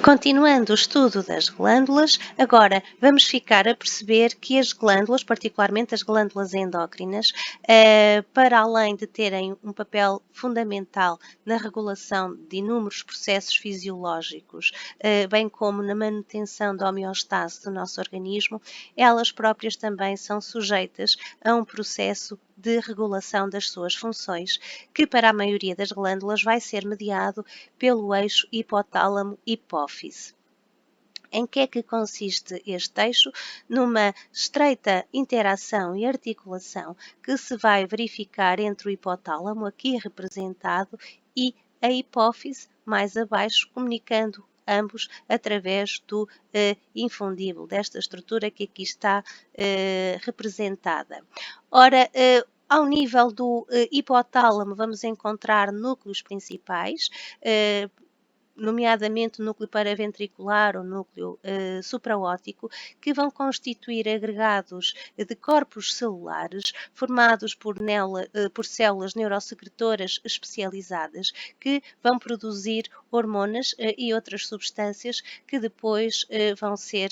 Continuando o estudo das glândulas, agora vamos ficar a perceber que as glândulas, particularmente as glândulas endócrinas, para além de terem um papel fundamental na regulação de inúmeros processos fisiológicos, bem como na manutenção da homeostase do nosso organismo, elas próprias também são sujeitas a um processo de regulação das suas funções, que para a maioria das glândulas vai ser mediado pelo eixo hipotálamo-hipófise. Em que é que consiste este eixo? Numa estreita interação e articulação que se vai verificar entre o hipotálamo, aqui representado, e a hipófise, mais abaixo, comunicando ambos através do infundíbulo, desta estrutura que aqui está representada. Ora, ao nível do hipotálamo, vamos encontrar núcleos principais, nomeadamente o núcleo paraventricular ou núcleo supraóptico, que vão constituir agregados de corpos celulares formados por células neurosecretoras especializadas que vão produzir hormonas e outras substâncias que depois vão ser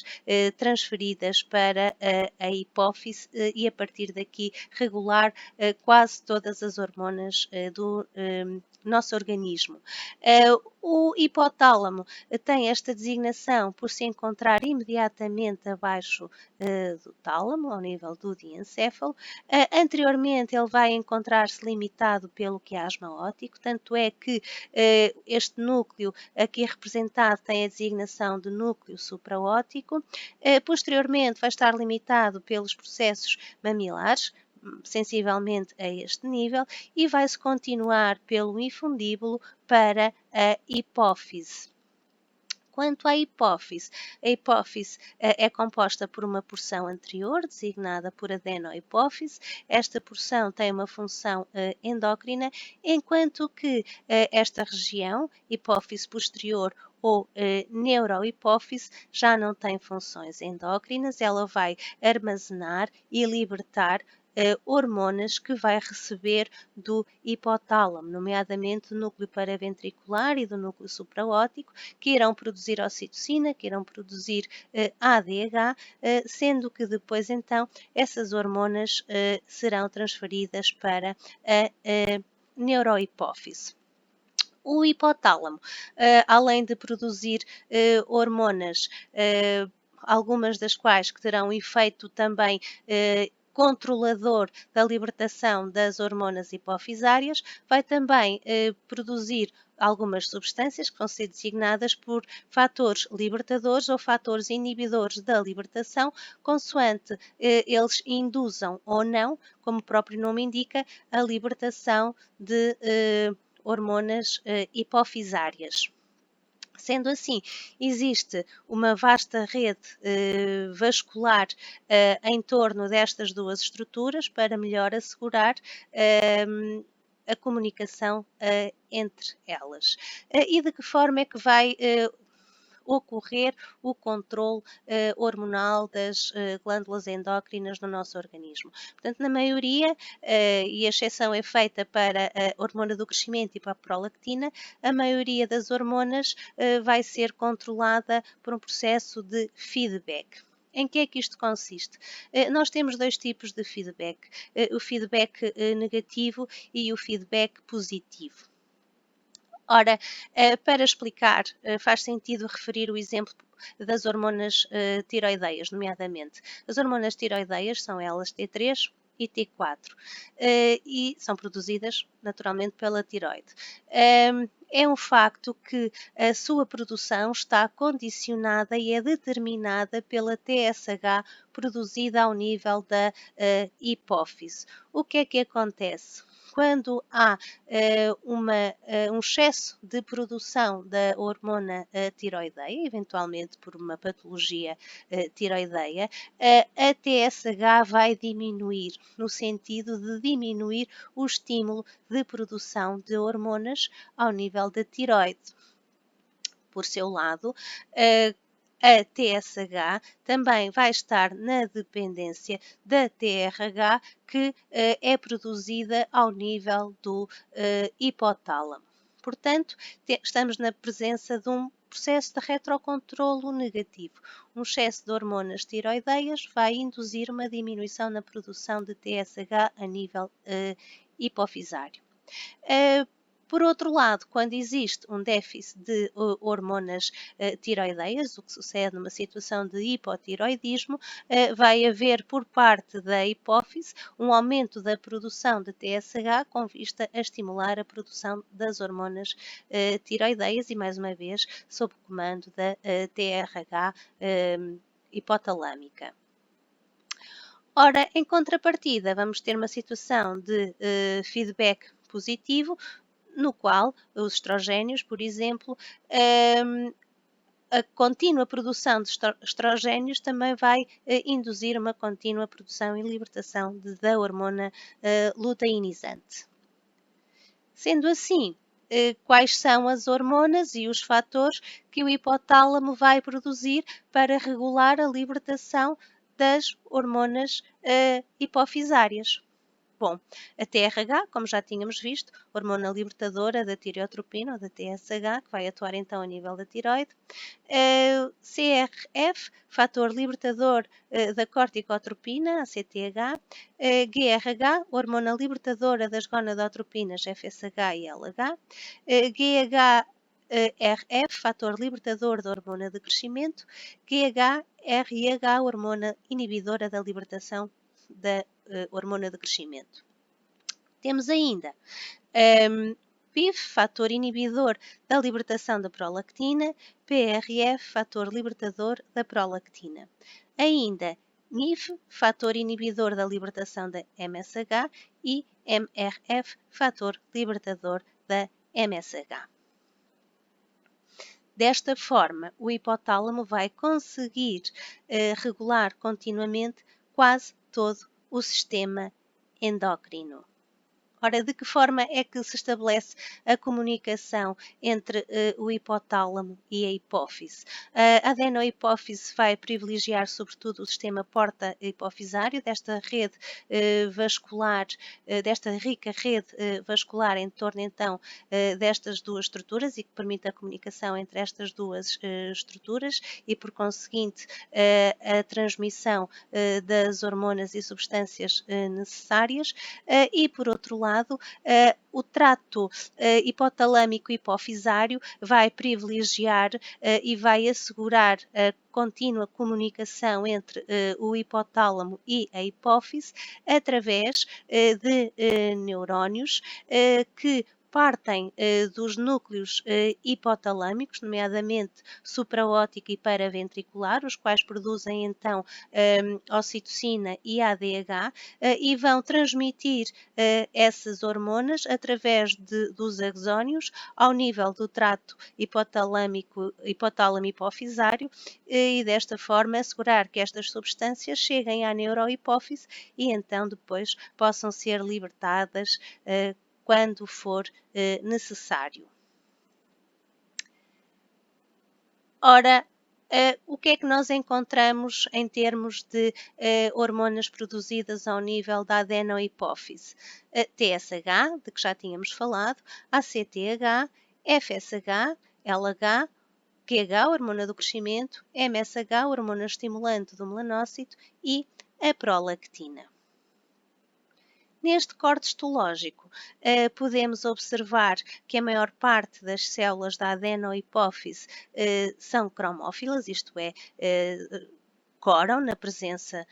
transferidas para a hipófise e a partir daqui regular quase todas as hormonas do nosso organismo. O hipotálamo tem esta designação por se encontrar imediatamente abaixo do tálamo, ao nível do diencéfalo. Anteriormente ele vai encontrar-se limitado pelo quiasma óptico, tanto é que este núcleo aqui representado tem a designação de núcleo supraóptico. Posteriormente vai estar limitado pelos processos mamilares, sensivelmente a este nível, e vai-se continuar pelo infundíbulo para a hipófise. Quanto à hipófise, a hipófise é composta por uma porção anterior, designada por adenohipófise. Esta porção tem uma função endócrina, enquanto que esta região, hipófise posterior ou neurohipófise, já não tem funções endócrinas, ela vai armazenar e libertar hormonas que vai receber do hipotálamo, nomeadamente do núcleo paraventricular e do núcleo supraóptico, que irão produzir ocitocina, que irão produzir ADH, sendo que depois então essas hormonas serão transferidas para a neurohipófise. O hipotálamo, além de produzir hormonas, algumas das quais que terão efeito também controlador da libertação das hormonas hipofisárias, vai também produzir algumas substâncias que vão ser designadas por fatores libertadores ou fatores inibidores da libertação, consoante eles induzam ou não, como o próprio nome indica, a libertação de hormonas hipofisárias. Sendo assim, existe uma vasta rede vascular em torno destas duas estruturas para melhor assegurar a comunicação entre elas. E de que forma é que vai ocorrer o controle hormonal das glândulas endócrinas no nosso organismo? Portanto, na maioria, e a exceção é feita para a hormona do crescimento e para a prolactina, a maioria das hormonas vai ser controlada por um processo de feedback. Em que é que isto consiste? Nós temos dois tipos de feedback, o feedback negativo e o feedback positivo. Ora, para explicar, faz sentido referir o exemplo das hormonas tiroideias, nomeadamente. As hormonas tiroideias são elas T3 e T4 e são produzidas naturalmente pela tiroide. É um facto que a sua produção está condicionada e é determinada pela TSH produzida ao nível da hipófise. O que é que acontece? Quando há um excesso de produção da hormona tiroideia, eventualmente por uma patologia tiroideia, a TSH vai diminuir, no sentido de diminuir o estímulo de produção de hormonas ao nível da tiroide. Por seu lado, a TSH também vai estar na dependência da TRH, que é produzida ao nível do hipotálamo. Portanto, estamos na presença de um processo de retrocontrolo negativo. Um excesso de hormonas tiroideias vai induzir uma diminuição na produção de TSH a nível hipofisário. Por outro lado, quando existe um déficit de hormonas tiroideias, o que sucede numa situação de hipotiroidismo, vai haver por parte da hipófise um aumento da produção de TSH com vista a estimular a produção das hormonas tiroideias e, mais uma vez, sob o comando da TRH hipotalâmica. Ora, em contrapartida, vamos ter uma situação de feedback positivo, no qual os estrogénios, por exemplo, a contínua produção de estrogénios também vai induzir uma contínua produção e libertação da hormona luteinizante. Sendo assim, quais são as hormonas e os fatores que o hipotálamo vai produzir para regular a libertação das hormonas hipofisárias? Bom, a TRH, como já tínhamos visto, hormona libertadora da tireotropina, ou da TSH, que vai atuar então a nível da tireoide. CRF, fator libertador da corticotropina, a CTH. GRH, hormona libertadora das gonadotropinas, FSH e LH. GHRF, fator libertador da hormona de crescimento. GHRH, hormona inibidora da libertação da hormona de crescimento. Temos ainda PIF, fator inibidor da libertação da prolactina, PRF, fator libertador da prolactina. Ainda MIF, fator inibidor da libertação da MSH e MRF, fator libertador da MSH. Desta forma, o hipotálamo vai conseguir regular continuamente quase todo o sistema endócrino. Ora, de que forma é que se estabelece a comunicação entre o hipotálamo e a hipófise? A adenohipófise vai privilegiar sobretudo o sistema porta-hipofisário, desta rede vascular, desta rica rede vascular em torno então destas duas estruturas e que permite a comunicação entre estas duas estruturas e, por conseguinte, a transmissão das hormonas e substâncias necessárias e, por outro lado, o trato hipotalâmico hipofisário vai privilegiar e vai assegurar a contínua comunicação entre o hipotálamo e a hipófise através de neurónios que partem dos núcleos hipotalâmicos, nomeadamente supraótica e paraventricular, os quais produzem então ocitocina e ADH e vão transmitir essas hormonas através dos axónios ao nível do trato hipotálamo-hipofisário e desta forma assegurar que estas substâncias cheguem à neurohipófise e então depois possam ser libertadas quando for necessário. Ora, o que é que nós encontramos em termos de hormonas produzidas ao nível da adenohipófise? TSH, de que já tínhamos falado, ACTH, FSH, LH, QH, hormona do crescimento, MSH, hormona estimulante do melanócito e a prolactina. Neste corte histológico, podemos observar que a maior parte das células da adenohipófise são cromófilas, isto é, coram na presença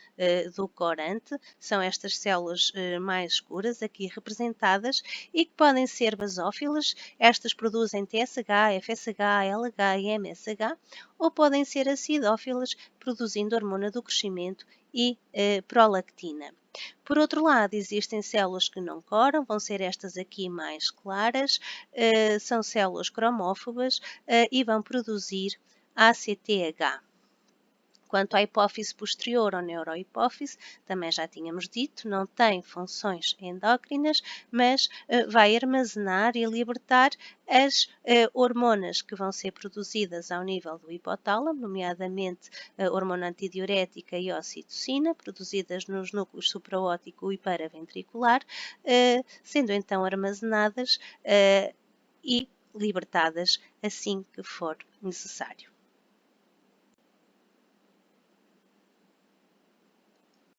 do corante, são estas células mais escuras aqui representadas e que podem ser basófilas, estas produzem TSH, FSH, LH e MSH, ou podem ser acidófilas, produzindo hormona do crescimento e prolactina. Por outro lado, existem células que não coram, vão ser estas aqui mais claras, são células cromófobas e vão produzir ACTH. Quanto à hipófise posterior ou neurohipófise, também já tínhamos dito, não tem funções endócrinas, mas vai armazenar e libertar as hormonas que vão ser produzidas ao nível do hipotálamo, nomeadamente a hormona antidiurética e a ocitocina, produzidas nos núcleos supraótico e paraventricular, sendo então armazenadas e libertadas assim que for necessário.